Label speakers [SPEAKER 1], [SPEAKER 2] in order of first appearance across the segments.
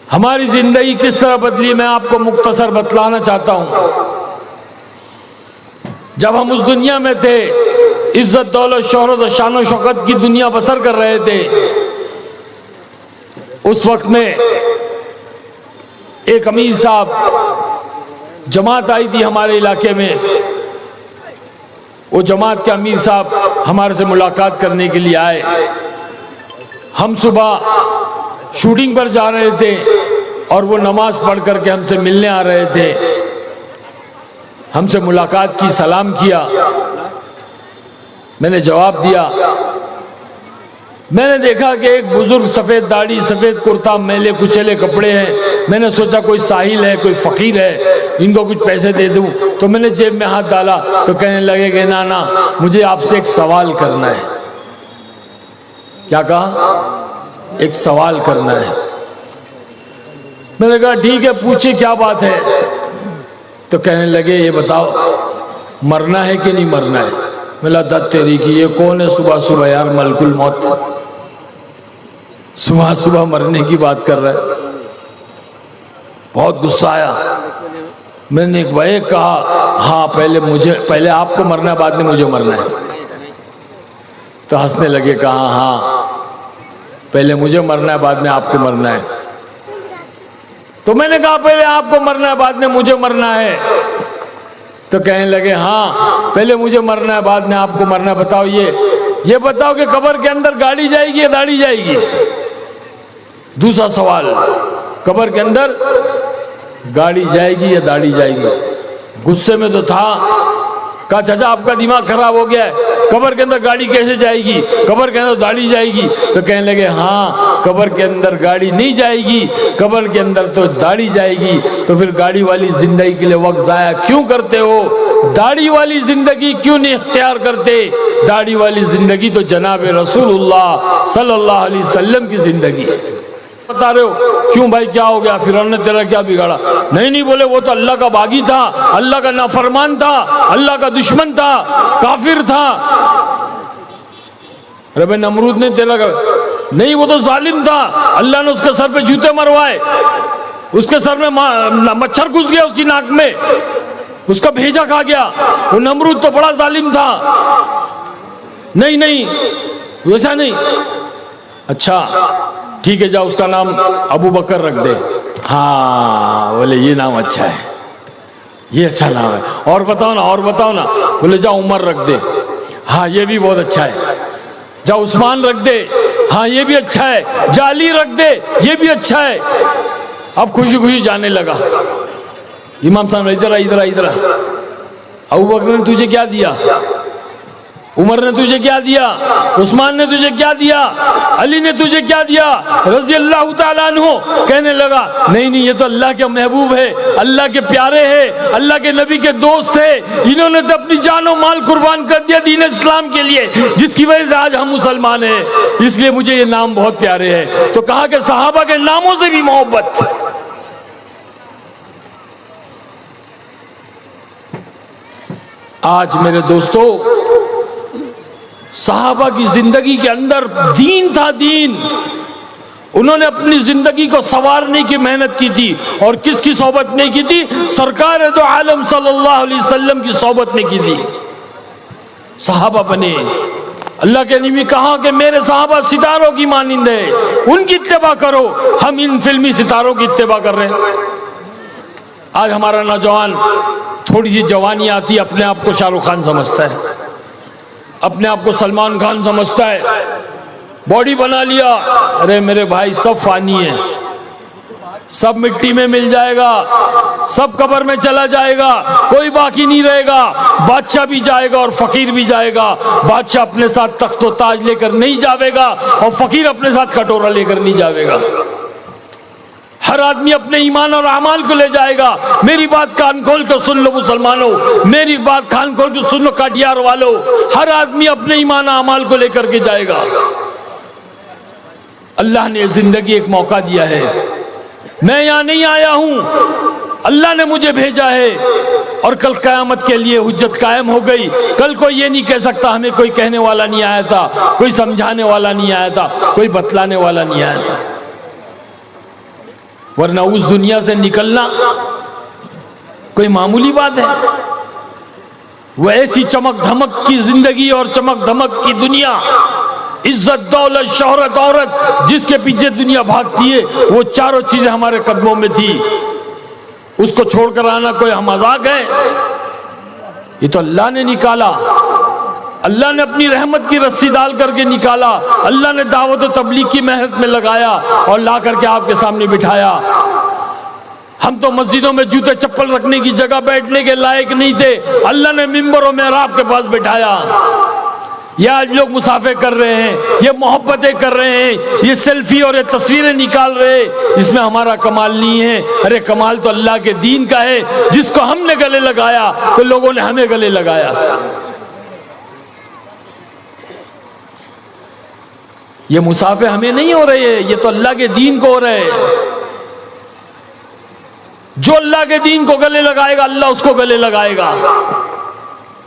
[SPEAKER 1] हमारी जिंदगी किस तरह बदली मैं आपको मुख्तसर बतलाना चाहता हूं। जब हम उस दुनिया में थे, इज्जत दौलत शोहरत और शान शौकत की दुनिया बसर कर रहे थे, उस वक्त में एक अमीर साहब जमात आई थी हमारे इलाके में। वो जमात के अमीर साहब हमारे से मुलाकात करने के लिए आए। हम सुबह शूटिंग पर जा रहे थे और वो नमाज पढ़ करके हमसे मिलने आ रहे थे। हमसे मुलाकात की, सलाम किया, मैंने जवाब दिया। मैंने देखा कि एक बुजुर्ग सफ़ेद दाढ़ी, सफ़ेद कुर्ता, मैले कुचले कपड़े हैं। मैंने सोचा कोई साहिल है, कोई फ़कीर है, इनको कुछ पैसे दे दूं। तो मैंने जेब में हाथ डाला तो कहने लगे कि ना ना, मुझे आपसे एक सवाल करना है। क्या कहा? एक सवाल करना है। मैंने कहा ठीक है, पूछिए क्या बात है। तो कहने लगे ये बताओ, मरना है कि नहीं मरना है? मिला दत्त तेरी की, ये कौन है सुबह सुबह यार, मलकुल मौत सुबह सुबह मरने की बात कर रहा है। बहुत गुस्सा आया। मैंने एक भाई कहा हाँ पहले आपको मरना है, बाद में मुझे मरना है। तो हंसने लगे, कहा हाँ पहले मुझे मरना है, बाद में आपको मरना है। तो मैंने कहा पहले आपको मरना है, बाद में मुझे मरना है। तो कहने लगे हाँ पहले मुझे मरना है, बाद में आपको मरना है। बताओ ये बताओ कि कब्र के अंदर गाड़ी जाएगी या दाढ़ी जाएगी? दूसरा सवाल, कब्र के अंदर गाड़ी जाएगी या दाढ़ी जाएगी? गुस्से में तो था। कहा चाचा आपका दिमाग खराब हो गया है, कब्र के अंदर गाड़ी कैसे जाएगी, कब्र के अंदर दाढ़ी जाएगी? तो कहने लगे हाँ कब्र के अंदर गाड़ी नहीं जाएगी, कब्र के अंदर तो दाढ़ी जाएगी। तो फिर गाड़ी वाली जिंदगी के लिए वक्त जाया क्यों करते हो? दाढ़ी वाली जिंदगी क्यों नहीं इख्तियार करते? दाढ़ी वाली जिंदगी तो जनाब रसूलुल्लाह सल्लल्लाहु अलैहि वसल्लम की जिंदगी है। बता रहे हो क्यों भाई, क्या हो गया, फिरौन ने तेरा क्या बिगाड़ा? नहीं बोले वो तो अल्लाह का बागी था, अल्लाह का नाफरमान था, अल्लाह का दुश्मन था, काफिर था। अरे भाई नमरूद ने तेरा नहीं, वो तो जालिम था, अल्लाह ने उसके सर पे जूते मरवाए, उसके सर में मच्छर घुस गया उसकी नाक में, उसका भेजा खा गया। वो नमरूद तो बड़ा जालिम था। नहीं वैसा नहीं। अच्छा ठीक है, जाओ उसका नाम अबू बकर रख दे। हाँ बोले ये नाम अच्छा है, ये अच्छा नाम है। और बताओ ना। बोले जाओ उमर रख दे। हाँ ये भी बहुत अच्छा है। जाओ उस्मान रख दे। हाँ ये भी अच्छा है। जाली रख दे, ये भी अच्छा है। अब खुशी खुशी जाने लगा। इमाम साहब इधर अबू बकर ने तुझे क्या दिया? उमर ने तुझे क्या दिया? उस्मान ने तुझे क्या दिया? अली ने तुझे क्या दिया? रज़ी अल्लाह ताला अन्हु। कहने लगा नहीं ये तो अल्लाह के महबूब है, अल्लाह के प्यारे हैं, अल्लाह के नबी के दोस्त है। इन्होंने तो अपनी जान और माल कुर्बान कर दिया दीन इस्लाम के लिए, जिसकी वजह से आज हम मुसलमान हैं। इसलिए मुझे ये नाम बहुत प्यारे हैं। तो कहा कि सहाबा के नामों से भी मोहब्बत। आज मेरे दोस्तों, सहाबा की जिंदगी के अंदर दीन था, दीन। उन्होंने अपनी जिंदगी को संवारने की मेहनत की थी। और किसकी सोबत में की थी? सरकार दो आलम सल्लल्लाहु अलैहि वसल्लम की सोबत में की थी। सहाबा बने। अल्लाह के नबी कहा कि मेरे सहाबा सितारों की मानिंद है, उनकी इत्तेबा करो। हम इन फिल्मी सितारों की इत्तेबा कर रहे हैं। आज हमारा नौजवान थोड़ी सी जवानी आती, अपने आप को शाहरुख खान समझता है, अपने आप को सलमान खान समझता है, बॉडी बना लिया। अरे मेरे भाई सब फानी है, सब मिट्टी में मिल जाएगा, सब कब्र में चला जाएगा, कोई बाकी नहीं रहेगा। बादशाह भी जाएगा और फकीर भी जाएगा। बादशाह अपने साथ तख्तो ताज लेकर नहीं जाएगा और फकीर अपने साथ कटोरा लेकर नहीं जाएगा। हर आदमी अपने ईमान और अमाल को ले जाएगा। मेरी बात कान खोल कर सुन लो मुसलमानों, मेरी बात कान खोल कर सुन लो काटियार वालों। हर आदमी अपने ईमान और अमाल को लेकर के जाएगा। अल्लाह ने जिंदगी एक मौका दिया है। मैं यहाँ नहीं आया हूँ, अल्लाह ने मुझे भेजा है। और कल क़यामत के लिए हुज्जत कायम हो गई। कल कोई ये नहीं कह सकता हमें कोई कहने वाला नहीं आया था, कोई समझाने वाला नहीं आया था, कोई बतलाने वाला नहीं आया था। वरना उस दुनिया से निकलना कोई मामूली बात है। वो ऐसी चमक धमक की जिंदगी और चमक धमक की दुनिया, इज्जत दौलत शोहरत औरत, जिसके पीछे दुनिया भागती है, वो चारों चीजें हमारे कदमों में थी। उसको छोड़कर आना कोई मजाक है? ये तो अल्लाह ने निकाला, अल्लाह ने अपनी रहमत की रस्सी डाल करके निकाला, अल्लाह ने दावत और तबलीग की मेहनत में लगाया और ला करके आपके सामने बिठाया। हम तो मस्जिदों में जूते चप्पल रखने की जगह बैठने के लायक नहीं थे, अल्लाह ने मिंबर और मेहराब के पास बिठाया। ये आज लोग मुसाफे कर रहे हैं, ये मोहब्बतें कर रहे हैं, ये सेल्फी और ये तस्वीरें निकाल रहे हैं, इसमें हमारा कमाल नहीं है। अरे कमाल तो अल्लाह के दीन का है, जिसको हमने गले लगाया तो लोगों ने हमें गले लगाया। ये मुसाफे हमें नहीं हो रहे हैं, ये तो अल्लाह के दीन को हो रहे हैं। जो अल्लाह के दीन को गले लगाएगा, अल्लाह उसको गले लगाएगा।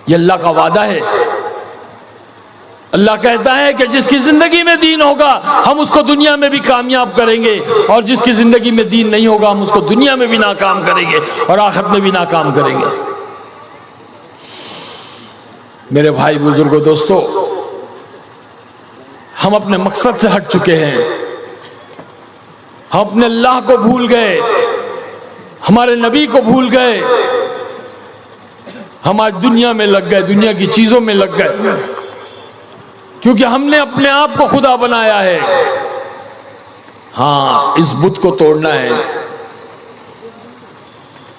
[SPEAKER 1] ये अल्लाह का वादा है। अल्लाह कहता है कि जिसकी जिंदगी में दीन होगा हम उसको दुनिया में भी कामयाब करेंगे, और जिसकी जिंदगी में दीन नहीं होगा हम उसको दुनिया में भी नाकाम करेंगे और आखिरत में भी नाकाम करेंगे। मेरे भाई बुजुर्गों दोस्तों, हम अपने मकसद से हट चुके हैं। हम अपने अल्लाह को भूल गए, हमारे नबी को भूल गए। हम आज दुनिया में लग गए, दुनिया की चीजों में लग गए, क्योंकि हमने अपने आप को खुदा बनाया है। हाँ, इस बुत को तोड़ना है।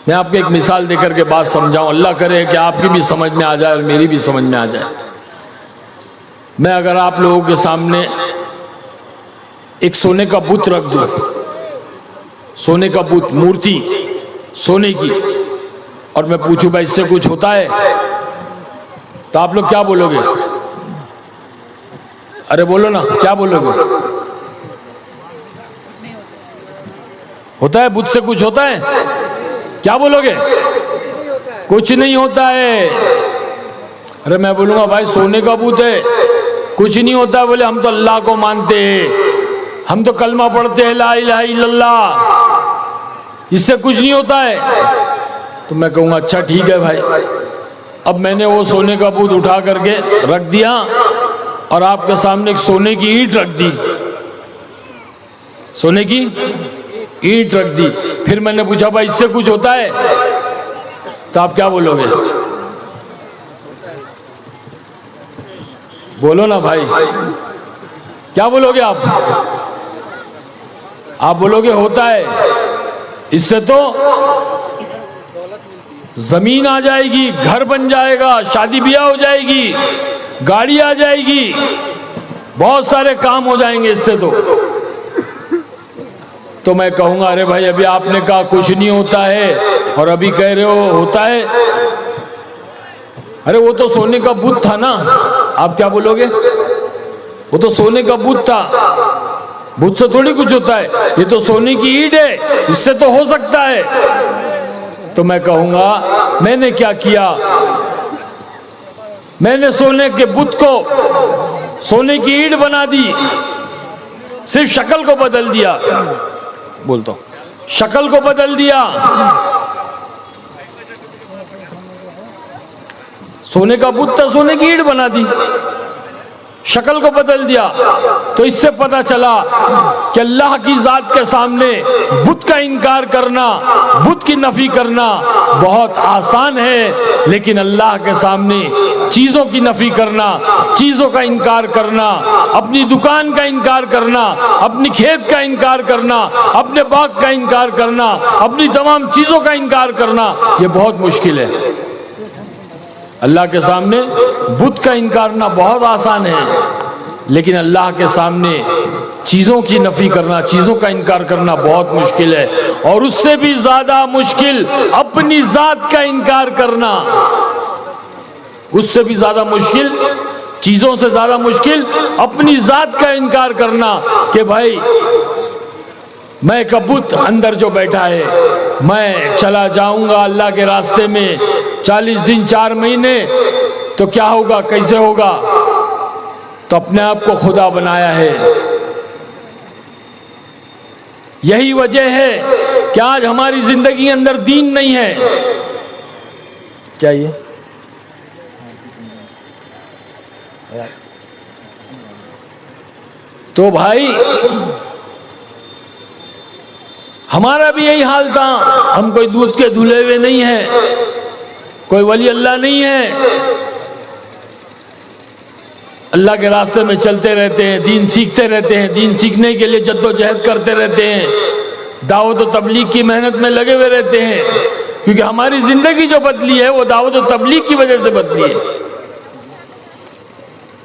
[SPEAKER 1] मैं आपको एक मिसाल देकर के बात समझाऊं, अल्लाह करे कि आपकी भी समझ में आ जाए और मेरी भी समझ में आ जाए। मैं अगर आप लोगों के सामने एक सोने का बुत रख दूं, सोने का बुत, मूर्ति सोने की, और मैं पूछूं भाई इससे कुछ होता है, तो आप लोग क्या बोलोगे? अरे बोलो ना, क्या बोलोगे? होता है? बुत से कुछ होता है? क्या बोलोगे? कुछ नहीं होता है। अरे मैं बोलूंगा भाई सोने का बुत है, कुछ नहीं होता। बोले हम तो अल्लाह को मानते हैं, हम तो कलमा पढ़ते हैं ला इलाहा इल्लल्लाह, इससे कुछ नहीं होता है। तो मैं कहूँगा अच्छा ठीक है भाई। अब मैंने वो सोने का बुत उठा करके रख दिया और आपके सामने एक सोने की ईंट रख दी, सोने की ईंट रख दी। फिर मैंने पूछा भाई इससे कुछ होता है? तो आप क्या बोलोगे? बोलो ना भाई, क्या बोलोगे आप? आप बोलोगे होता है, इससे तो जमीन आ जाएगी, घर बन जाएगा, शादी ब्याह हो जाएगी, गाड़ी आ जाएगी, बहुत सारे काम हो जाएंगे इससे तो मैं कहूंगा अरे भाई अभी आपने कहा कुछ नहीं होता है और अभी कह रहे हो होता है। अरे वो तो सोने का बुत था ना, आप क्या बोलोगे? वो तो सोने का बुत था, बुत से थोड़ी कुछ होता है, ये तो सोने की ईंट है, इससे तो हो सकता है। तो मैं कहूंगा मैंने क्या किया? मैंने सोने के बुत को सोने की ईंट बना दी, सिर्फ शक्ल को बदल दिया। बोलता हूं शक्ल को बदल दिया। सोने का बुत था, सोने की ईंट बना दी, शक्ल को बदल दिया। तो इससे पता चला कि अल्लाह की जात के सामने बुत का इनकार करना, बुत की नफी करना बहुत आसान है, लेकिन अल्लाह के सामने चीजों की नफी करना, चीजों का इनकार करना, अपनी दुकान का इनकार करना, अपनी खेत का इनकार करना, अपने बाग का इनकार करना, अपनी तमाम चीजों का इनकार करना, यह बहुत मुश्किल है। अल्लाह के सामने बुत का इनकार करना बहुत आसान है, लेकिन अल्लाह के सामने चीजों की नफी करना, चीजों का इनकार करना बहुत मुश्किल है। और उससे भी ज्यादा मुश्किल अपनी जात का इनकार करना, उससे भी ज्यादा मुश्किल, चीजों से ज्यादा मुश्किल अपनी जात का इनकार करना कि भाई मैं का बुत अंदर जो बैठा है, मैं चला जाऊंगा अल्लाह के रास्ते में 40 दिन 4 महीने, तो क्या होगा, कैसे होगा? तो अपने आप को खुदा बनाया है। यही वजह है कि आज हमारी जिंदगी के अंदर दीन नहीं है। क्या ये तो भाई हमारा भी यही हाल था। हम कोई दूध के धुले हुए नहीं है, कोई वली अल्लाह नहीं है। अल्लाह के रास्ते में चलते रहते हैं, दीन सीखते रहते हैं, दीन सीखने के लिए जद्दोजहद करते रहते हैं, दावत और तबलीग की मेहनत में लगे हुए रहते हैं। क्योंकि हमारी जिंदगी जो बदली है वो दावत और तबलीग की वजह से बदली है।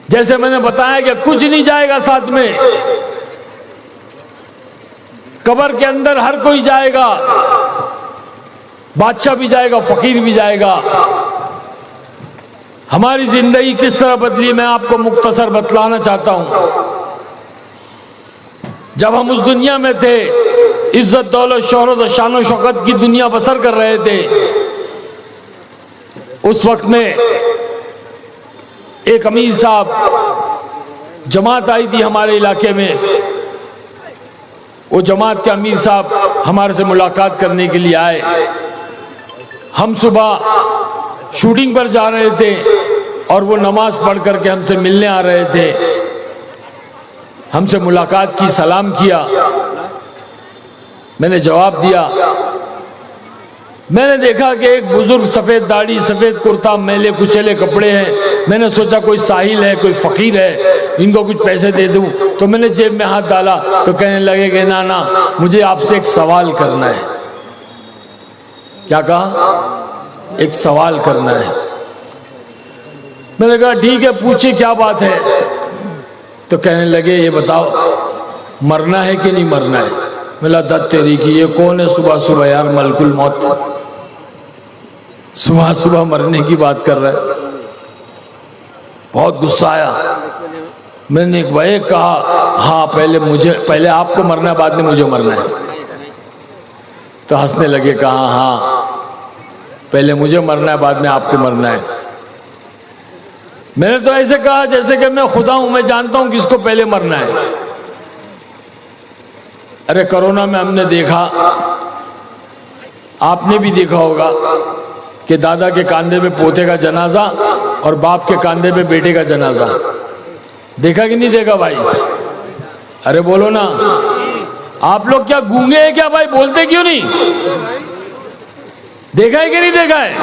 [SPEAKER 1] जैसे मैंने बताया कि कुछ नहीं जाएगा साथ में, कब्र के अंदर हर कोई जाएगा, बादशाह भी जाएगा, फकीर भी जाएगा। हमारी जिंदगी किस तरह बदली मैं आपको मुख्तसर बतलाना चाहता हूं। जब हम उस दुनिया में थे, इज्जत दौलत शोहरत और शान शौकत की दुनिया बसर कर रहे थे, उस वक्त में एक अमीर साहब जमात आई थी हमारे इलाके में। वो जमात के अमीर साहब हमारे से मुलाकात करने के लिए आए। हम सुबह शूटिंग पर जा रहे थे और वो नमाज पढ़ करके हमसे मिलने आ रहे थे। हमसे मुलाकात की, सलाम किया, मैंने जवाब दिया। मैंने देखा कि एक बुजुर्ग सफ़ेद दाढ़ी, सफ़ेद कुर्ता, मैले कुचले कपड़े हैं। मैंने सोचा कोई साहिल है, कोई फ़कीर है, इनको कुछ पैसे दे दूं। तो मैंने जेब में हाथ डाला तो कहने लगे कि ना ना, मुझे आपसे एक सवाल करना है। क्या कहा? एक सवाल करना है। मैंने कहा ठीक है, पूछिए क्या बात है। तो कहने लगे ये बताओ मरना है कि नहीं मरना है। मिला दत्त तेरी की, ये कौन है सुबह सुबह यार, मलकुल मौत सुबह सुबह मरने की बात कर रहा है। बहुत गुस्सा आया। मैंने एक भाई कहा हाँ पहले आपको मरना है, बाद में मुझे मरना है। तो हंसने लगे, कहा हाँ पहले मुझे मरना है, बाद में आपको मरना है। मैंने तो ऐसे कहा जैसे कि मैं खुदा हूं, मैं जानता हूं किसको पहले मरना है। अरे कोरोना में हमने देखा, आपने भी देखा होगा कि दादा के कांधे पे पोते का जनाजा और बाप के कांधे पे बेटे का जनाजा। देखा कि नहीं देखा भाई? अरे बोलो ना, आप लोग क्या गूंगे हैं क्या भाई? बोलते क्यों नहीं? देखा है कि नहीं देखा है?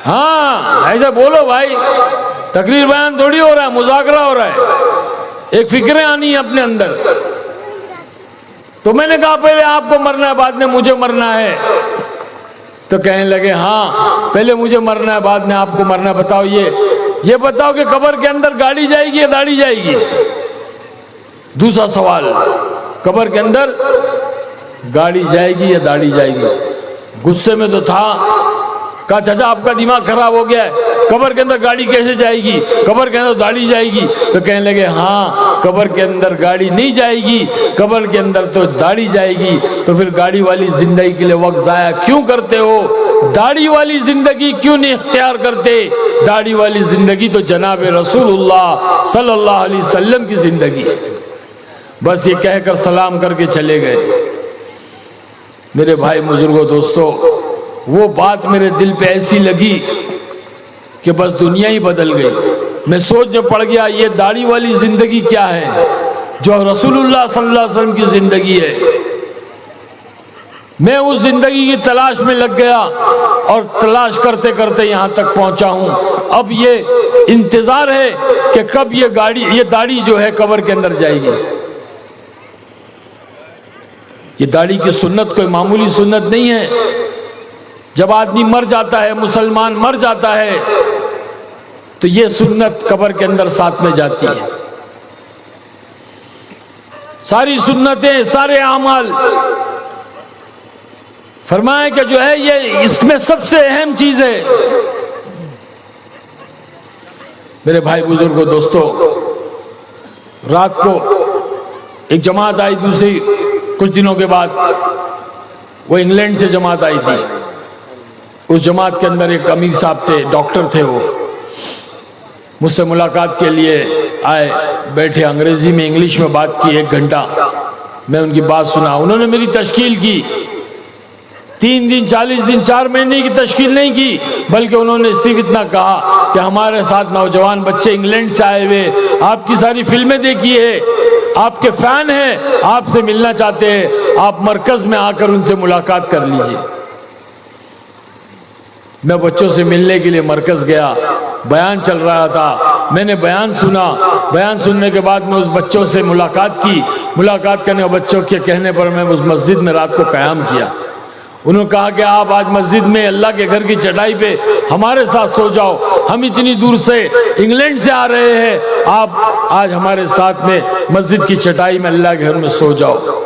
[SPEAKER 1] हाँ ऐसा बोलो भाई। तकरीर बयान थोड़ी हो रहा है, मुज़ाकरा हो रहा है। एक फिक्रें आनी है अपने अंदर। तो मैंने कहा पहले आपको मरना है, बाद में मुझे मरना है। तो कहने लगे हाँ पहले मुझे मरना है, बाद में आपको मरना है। बताओ ये बताओ कि कब्र के अंदर गाड़ी जाएगी या दाढ़ी जाएगी? दूसरा सवाल, कब्र के अंदर गाड़ी जाएगी या दाढ़ी जाएगी? गुस्से में तो था, कहा चाचा आपका दिमाग खराब हो गया है, कब्र के अंदर गाड़ी कैसे जाएगी, कब्र के अंदर दाढ़ी जाएगी। तो कहने लगे हाँ कब्र के अंदर गाड़ी नहीं जाएगी, कब्र के अंदर तो दाढ़ी जाएगी। तो फिर गाड़ी वाली जिंदगी के लिए वक्त जाया क्यों करते हो? दाढ़ी वाली जिंदगी क्यों नहीं इख्तियार करते? दाढ़ी वाली जिंदगी तो जनाब रसूलुल्लाह सल्लल्लाहु अलैहि वसल्लम की जिंदगी है। बस ये कहकर सलाम करके चले गए। मेरे भाई बुजुर्गों दोस्तों, वो बात मेरे दिल पे ऐसी लगी कि बस दुनिया ही बदल गई। मैं सोच में पड़ गया ये दाढ़ी वाली जिंदगी क्या है जो रसूलुल्लाह सल्लल्लाहु अलैहि वसल्लम की जिंदगी है। मैं उस जिंदगी की तलाश में लग गया और तलाश करते करते यहाँ तक पहुँचा हूँ। अब ये इंतजार है कि कब ये दाढ़ी जो है कब्र के अंदर जाएगी। ये दाढ़ी की सुन्नत कोई मामूली सुन्नत नहीं है। जब आदमी मर जाता है, मुसलमान मर जाता है, तो ये सुन्नत कब्र के अंदर साथ में जाती है। सारी सुन्नतें, सारे अमाल, फरमाया कि जो है ये इसमें सबसे अहम चीज है। मेरे भाई बुजुर्गों दोस्तों, रात को एक जमात आई, दूसरी कुछ दिनों के बाद वो इंग्लैंड से जमात आई थी। उस जमात के अंदर एक अमीर साहब थे, डॉक्टर थे। वो मुझसे मुलाकात के लिए आए, बैठे, अंग्रेजी में इंग्लिश में बात की 1 घंटा। मैं उनकी बात सुना। उन्होंने मेरी तशकील की, 3 दिन 40 दिन 4 महीने की तशकील नहीं की, बल्कि उन्होंने सिर्फ इतना कहा कि हमारे साथ नौजवान बच्चे इंग्लैंड से आए हुए, आपकी सारी फिल्में देखी है, आपके फैन हैं, आपसे मिलना चाहते हैं, आप मरकज में आकर उनसे मुलाकात कर लीजिए। मैं बच्चों से मिलने के लिए मरकज गया, बयान चल रहा था, मैंने बयान सुना। बयान सुनने के बाद मैं उस बच्चों से मुलाकात की। मुलाकात करने और बच्चों के कहने पर मैं उस मस्जिद में रात को क़याम किया। उन्होंने कहा कि आप आज मस्जिद में अल्लाह के घर की चटाई पे हमारे साथ सो जाओ, हम इतनी दूर से इंग्लैंड से आ रहे हैं, आप आज हमारे साथ में मस्जिद की चटाई में अल्लाह के घर में सो जाओ।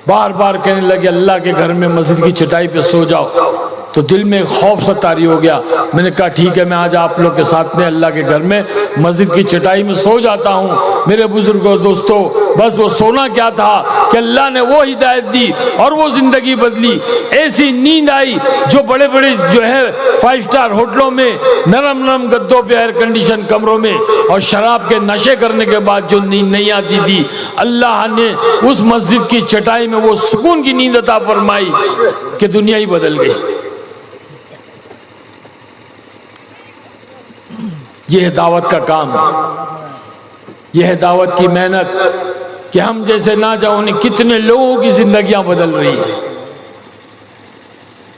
[SPEAKER 1] बार बार कहने लगे अल्लाह के घर में मस्जिद की चटाई पे सो जाओ। तो दिल में खौफ सा तारी हो गया। मैंने कहा ठीक है, मैं आज आप लोग के साथ में अल्लाह के घर में मस्जिद की चटाई में सो जाता हूँ। मेरे बुजुर्गों दोस्तों, बस वो सोना क्या था कि अल्लाह ने वो हिदायत दी और वो जिंदगी बदली। ऐसी नींद आई जो बड़े बड़े जो है 5 स्टार होटलों में नरम नरम गद्दों पे एयर कंडीशन कमरों में और शराब के नशे करने के बाद जो नींद नहीं आती थी, अल्लाह ने उस मस्जिद की चटाई में वो सुकून की नींद अता फरमाई कि दुनिया ही बदल गई। यह है दावत का काम, यह है दावत की मेहनत कि हम जैसे ना जाने कितने लोगों की जिंदगियां बदल रही है,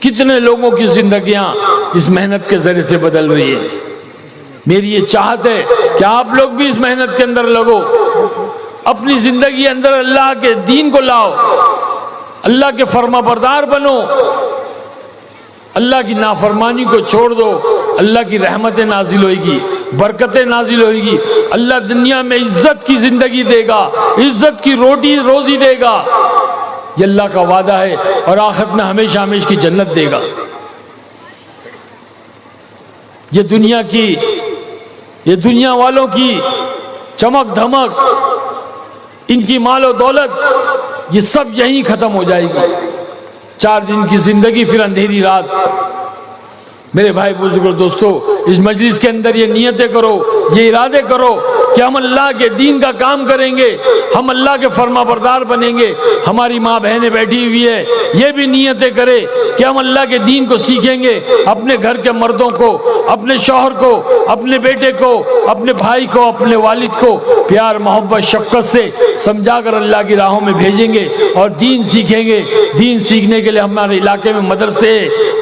[SPEAKER 1] कितने लोगों की जिंदगियां इस मेहनत के जरिए से बदल रही है। मेरी ये चाहत है कि आप लोग भी इस मेहनत के अंदर लगो, अपनी जिंदगी अंदर अल्लाह के दीन को लाओ, अल्लाह के फरमाबरदार बनो, अल्लाह की नाफरमानी को छोड़ दो। अल्लाह की रहमतें नाजिल होगी, बरकतें नाजिल होगी, अल्लाह दुनिया में इज्जत की जिंदगी देगा, इज्जत की रोटी रोजी देगा, ये अल्लाह का वादा है, और आखिरत में हमेशा हमेशा की जन्नत देगा। ये दुनिया की, ये दुनिया वालों की चमक धमक, इनकी मालो दौलत, ये सब यहीं खत्म हो जाएगी। 4 दिन की जिंदगी, फिर अंधेरी रात। मेरे भाई बुजुर्गों दोस्तों, इस मजलिस के अंदर ये नियतें करो, ये इरादे करो कि हम अल्लाह के दीन का काम करेंगे, हम अल्लाह के फरमाबरदार बनेंगे। हमारी माँ बहनें बैठी हुई है, ये भी नियतें करे कि हम अल्लाह के दीन को सीखेंगे, अपने घर के मर्दों को, अपने शौहर को, अपने बेटे को, अपने भाई को, अपने वालिद को प्यार मोहब्बत शफकत से समझाकर अल्लाह की राहों में भेजेंगे और दीन सीखेंगे। दीन सीखने के लिए हमारे इलाके में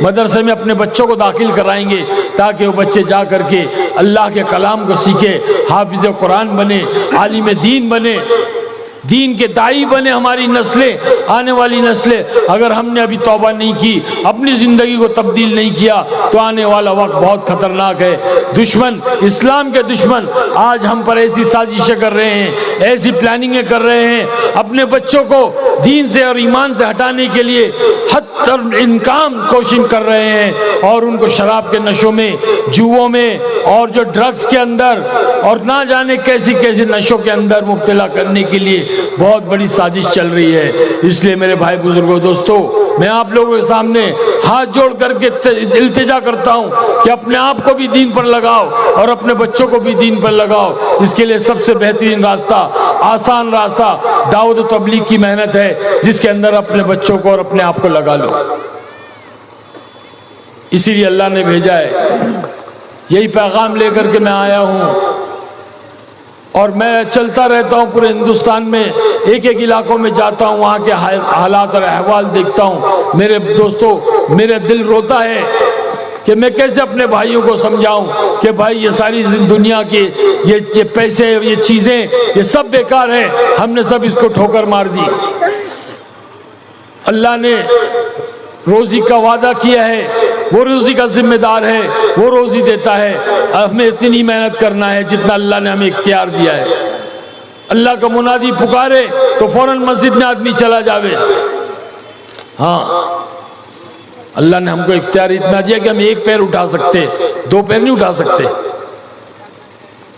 [SPEAKER 1] मदरसे में अपने बच्चों को दाखिल कराएंगे ताकि वो बच्चे जा करके अल्लाह के कलाम को सीखे, हाफिज कुरान बने, आलिम दीन बने, दीन के दाई बने। हमारी नस्लें, आने वाली नस्लें, अगर हमने अभी तौबा नहीं की, अपनी ज़िंदगी को तब्दील नहीं किया, तो आने वाला वक्त बहुत ख़तरनाक है। दुश्मन, इस्लाम के दुश्मन आज हम पर ऐसी साजिशें कर रहे हैं, ऐसी प्लानिंगें कर रहे हैं, अपने बच्चों को दीन से और ईमान से हटाने के लिए हद तक इनकाम कोशिश कर रहे हैं और उनको शराब के नशों में, जुओं में और जो ड्रग्स के अंदर और ना जाने कैसी कैसी नशों के अंदर मुब्तला करने के लिए बहुत बड़ी साजिश चल रही है। इसलिए मेरे भाई बुजुर्गों दोस्तों, मैं आप लोगों के सामने हाथ जोड़ करके इल्तिजा करता हूं कि अपने आप को भी दीन पर लगाओ और अपने बच्चों को भी दीन पर लगाओ। इसके लिए सबसे बेहतरीन रास्ता, आसान रास्ता दावत और तबलीग की मेहनत है, जिसके अंदर अपने बच्चों को और अपने आप को लगा लो। इसीलिए अल्लाह ने भेजा है, यही पैगाम लेकर के मैं आया हूं और मैं चलता रहता हूँ पूरे हिंदुस्तान में, एक एक इलाकों में जाता हूँ, वहाँ के हालात और अहवाल देखता हूँ। मेरे दोस्तों, मेरा दिल रोता है कि मैं कैसे अपने भाइयों को समझाऊं कि भाई ये सारी दुनिया की ये पैसे, ये चीज़ें, ये सब बेकार है, हमने सब इसको ठोकर मार दी। अल्लाह ने रोज़ी का वादा किया है, वो रोज़ी का जिम्मेदार है, वो रोज़ी देता है। हमें इतनी मेहनत करना है जितना अल्लाह ने हमें इख्तियार दिया है। अल्लाह का मुनादी पुकारे तो फौरन मस्जिद में आदमी चला जावे। हाँ, अल्लाह ने हमको इख्तियार इतना दिया कि हम 1 पैर उठा सकते, 2 पैर नहीं उठा सकते।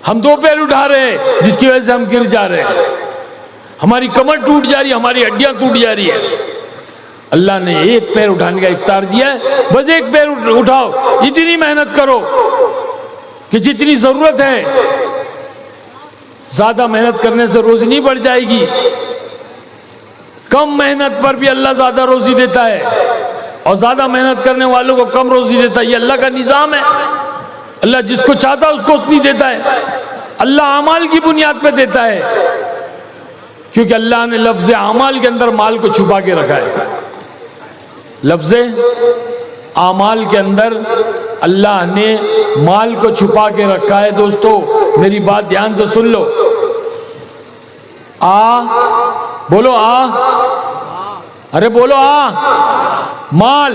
[SPEAKER 1] हम 2 पैर उठा रहे हैं, जिसकी वजह से हम गिर जा रहे हैं, हमारी कमर टूट जा रही है, हमारी हड्डियां टूट जा रही है। अल्लाह ने 1 पैर उठाने का इख्तियार दिया है, बस 1 पैर उठाओ। इतनी मेहनत करो कि जितनी जरूरत है। ज्यादा मेहनत करने से रोजी नहीं बढ़ जाएगी, कम मेहनत पर भी अल्लाह ज्यादा रोजी देता है और ज्यादा मेहनत करने वालों को कम रोजी देता है। ये अल्लाह का निजाम है। अल्लाह जिसको चाहता है उसको उतनी देता है। अल्लाह अमाल की बुनियाद पे देता है, क्योंकि अल्लाह ने लफ्ज़ अमाल के अंदर माल को छुपा के रखा है। लफ्ज़ अमाल के अंदर अल्लाह ने माल को छुपा के रखा है। दोस्तों मेरी बात ध्यान से सुन लो। बोलो अरे बोलो माल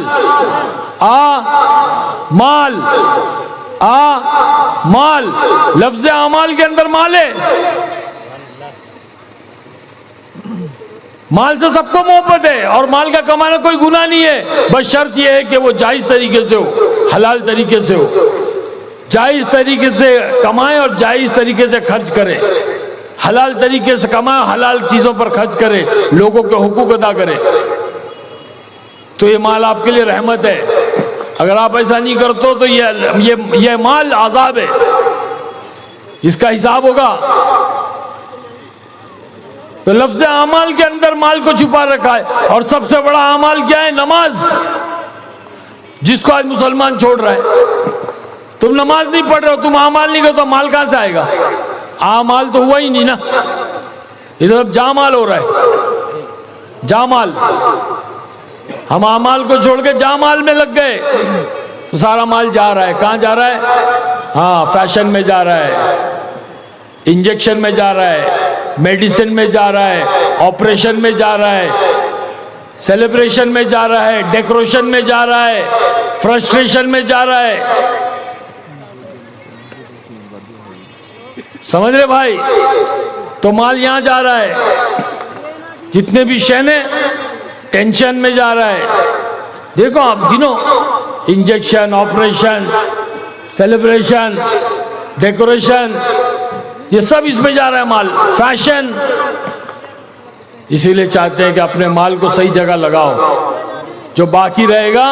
[SPEAKER 1] माल माल। लफ्ज़ अमाल के अंदर माल है। माल से सबको मोहब्बत है और माल का कमाना कोई गुनाह नहीं है, बस शर्त यह है कि वो जायज तरीके से हो, हलाल तरीके से हो। जायज तरीके से कमाए और जायज तरीके से खर्च करे। हलाल तरीके से कमाए, हलाल चीजों पर खर्च करे, लोगों के हुकूक अदा करे, तो ये माल आपके लिए रहमत है। अगर आप ऐसा नहीं करते हो तो ये माल आजाब है, इसका हिसाब होगा। तो लफ्ज़ अमाल के अंदर माल को छुपा रखा है। और सबसे बड़ा अमाल क्या है? नमाज, जिसको आज मुसलमान छोड़ रहा है। तुम नमाज नहीं पढ़ रहे हो, तुम अमाल नहीं करते, तो माल कहां से आएगा? अमाल तो हुआ ही नहीं ना, इधर अब जामाल हो रहा है। जामाल, हम अमाल को छोड़ के जामाल में लग गए, तो सारा माल जा रहा है। कहां जा रहा है? हाँ, फैशन में जा रहा है, इंजेक्शन में जा रहा है, मेडिसिन में जा रहा है, ऑपरेशन में जा रहा है, सेलिब्रेशन में जा रहा है, डेकोरेशन में जा रहा है, फ्रस्ट्रेशन में जा रहा है। समझ रहे भाई? तो माल यहां जा रहा है। जितने भी शहने टेंशन में जा रहा है। देखो आप गिनो, इंजेक्शन, ऑपरेशन, सेलिब्रेशन, डेकोरेशन, ये सब इसमें जा रहा है माल। फैशन, इसीलिए चाहते हैं कि अपने माल को सही जगह लगाओ। जो बाकी रहेगा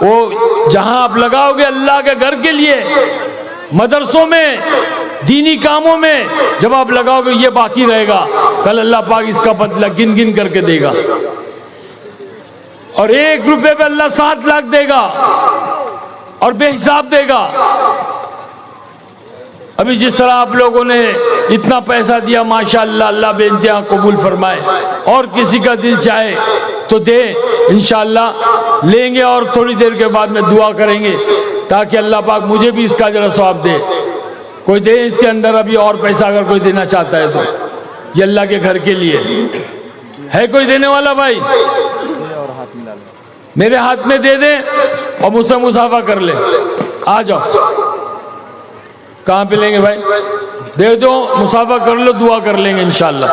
[SPEAKER 1] वो जहां आप लगाओगे अल्लाह के घर के लिए, मदरसों में, दीनी कामों में जब आप लगाओगे, ये बाकी रहेगा। कल अल्लाह पाक इसका बदला गिन गिन करके देगा। और 1 रुपए पे अल्लाह 7 लाख देगा और बेहिसाब देगा। अभी जिस तरह आप लोगों ने इतना पैसा दिया, माशाअल्लाह, अल्लाह बेइंतहा कबूल फरमाए। और किसी का दिल चाहे तो दे, इंशाअल्लाह लेंगे। और थोड़ी देर के बाद में दुआ करेंगे ताकि अल्लाह पाक मुझे भी इसका जरा सवाब दे। कोई दे इसके अंदर अभी और पैसा, अगर कोई देना चाहता है तो। ये अल्लाह के घर के लिए है। कोई देने वाला भाई? मेरे हाथ में दे दे और मुझसे मुसाफा कर ले। आ जाओ। कहाँ पे लेंगे भाई? दे दो, मुसाफा कर लो, दुआ कर लेंगे इंशाअल्लाह।